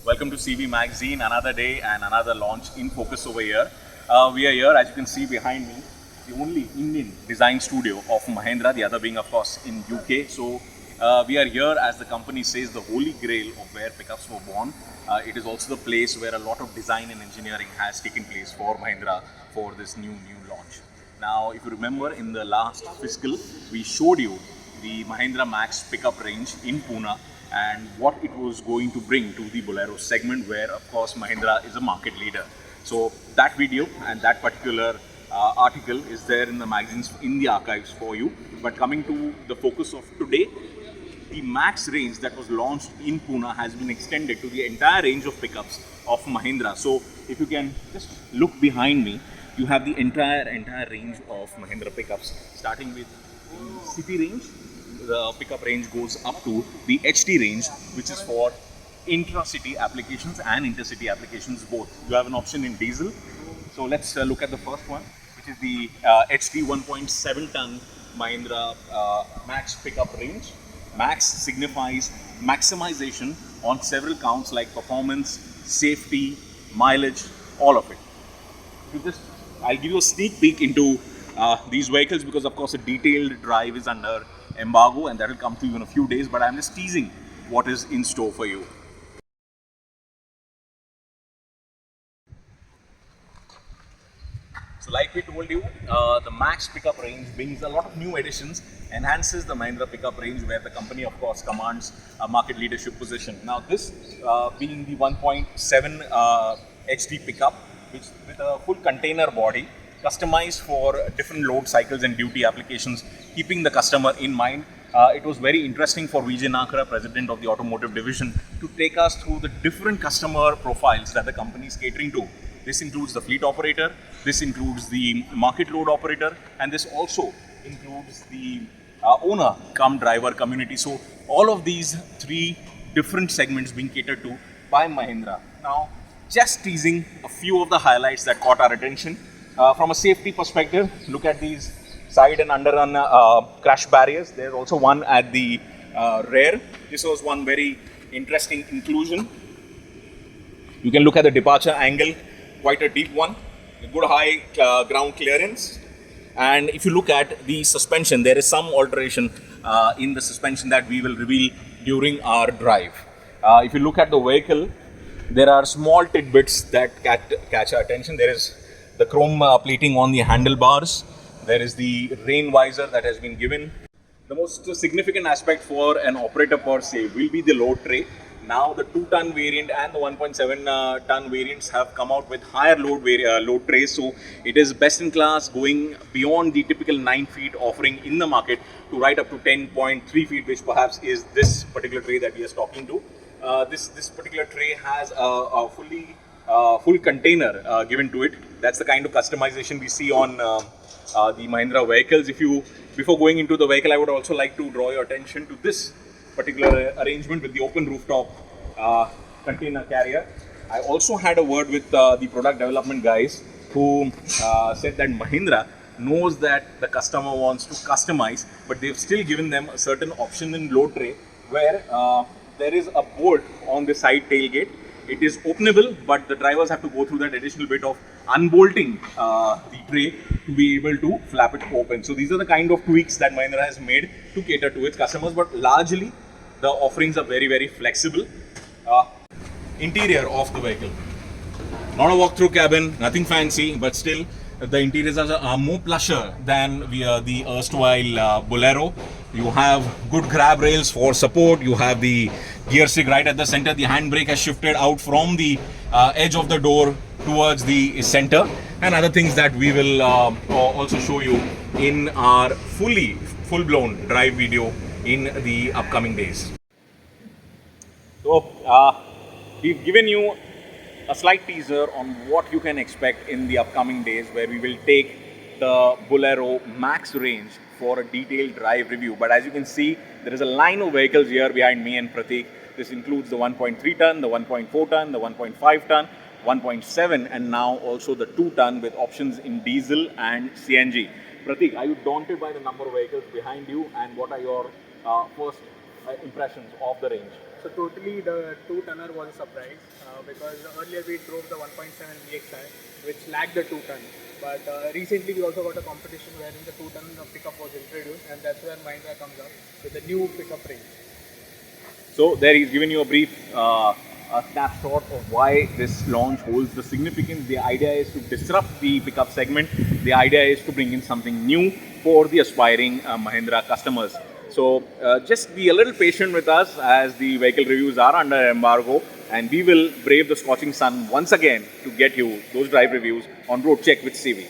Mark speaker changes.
Speaker 1: Welcome to CV Magazine, another day and another launch in focus over here. We are here, as you can see behind me, the only Indian design studio of Mahindra, the other being of course in UK. So we are here, as the company says, the holy grail of where pickups were born. It is also the place where a lot of design and engineering has taken place for Mahindra for this new launch. Now, if you remember, in the last fiscal, we showed you the Mahindra MaXX pickup range in Pune and what it was going to bring to the Bolero segment, where of course Mahindra is a market leader. So that video and that particular article is there in the magazines, in the archives for you. But coming to the focus of today, the MaXX range that was launched in Pune has been extended to the entire range of pickups of Mahindra. So if you can just look behind me, you have the entire range of Mahindra pickups, starting with the city range. The pickup range goes up to the HT range, which is for intra-city applications and intercity applications both. You have an option in diesel. So let's look at the first one, which is the HT 1.7 ton Mahindra MaXX pickup range. MaXX signifies maximization on several counts like performance, safety, mileage, all of it. I'll give you a sneak peek into these vehicles, because of course a detailed drive is under embargo and that will come to you in a few days, but I'm just teasing what is in store for you. So like we told you, the MaXX pickup range brings a lot of new additions, enhances the Mahindra pickup range, where the company of course commands a market leadership position. Now this being the 1.7 HT pickup, which with a full container body, customized for different load cycles and duty applications, keeping the customer in mind. It was very interesting for Vijay Nakra, President of the Automotive Division, to take us through the different customer profiles that the company is catering to. This includes the fleet operator, this includes the market load operator, and this also includes the owner cum driver community. So all of these three different segments being catered to by Mahindra. Now, just teasing a few of the highlights that caught our attention. From a safety perspective, look at these side and underrun crash barriers. There's also one at the rear. This was one very interesting inclusion. You can look at the departure angle, quite a deep one, a good high ground clearance. And if you look at the suspension, there is some alteration in the suspension that we will reveal during our drive. If you look at the vehicle, there are small tidbits that catch our attention. There is the chrome plating on the handlebars. There is the rain visor that has been given. The most significant aspect for an operator per se will be the load tray. Now the 2-ton variant and the 1.7-ton variants have come out with higher load trays. So it is best in class, going beyond the typical 9 feet offering in the market to right up to 10.3 feet, which perhaps is this particular tray that we are talking to. This particular tray has a full container given to it. That's the kind of customization we see on the Mahindra vehicles. Before going into the vehicle, I would also like to draw your attention to this particular arrangement with the open rooftop container carrier. I also had a word with the product development guys, who said that Mahindra knows that the customer wants to customize, but they've still given them a certain option in load tray, where there is a bolt on the side tailgate. It is openable, but the drivers have to go through that additional bit of unbolting the tray to be able to flap it open. So these are the kind of tweaks that Mahindra has made to cater to its customers, but largely the offerings are very flexible. Interior of the vehicle, not a walk-through cabin, nothing fancy, but still the interiors are more plusher than the erstwhile Bolero. You have good grab rails for support. You have the gear stick right at the center. The handbrake has shifted out from the edge of the door towards the center, and other things that we will also show you in our full-blown drive video in the upcoming days. So we've given you a slight teaser on what you can expect in the upcoming days, where we will take the Bolero MaXX range for a detailed drive review. But as you can see, there is a line of vehicles here behind me and Prateek. This includes the 1.3 ton, the 1.4 ton, the 1.5 ton, 1.7, and now also the 2 ton with options in diesel and CNG. Prateek, are you daunted by the number of vehicles behind you, and what are your first impressions of the range?
Speaker 2: So totally the 2-tonner was a surprise because earlier we drove the 1.7 VXI which lacked the 2-ton. But recently we also got a competition wherein the 2-ton pickup was introduced, and that's where Mahindra comes up with the new pickup range.
Speaker 1: So there he's given you a brief a snapshot of why this launch holds the significance. The idea is to disrupt the pickup segment. The idea is to bring in something new for the aspiring Mahindra customers. So just be a little patient with us as the vehicle reviews are under embargo, and we will brave the scorching sun once again to get you those drive reviews on Road Check with CV.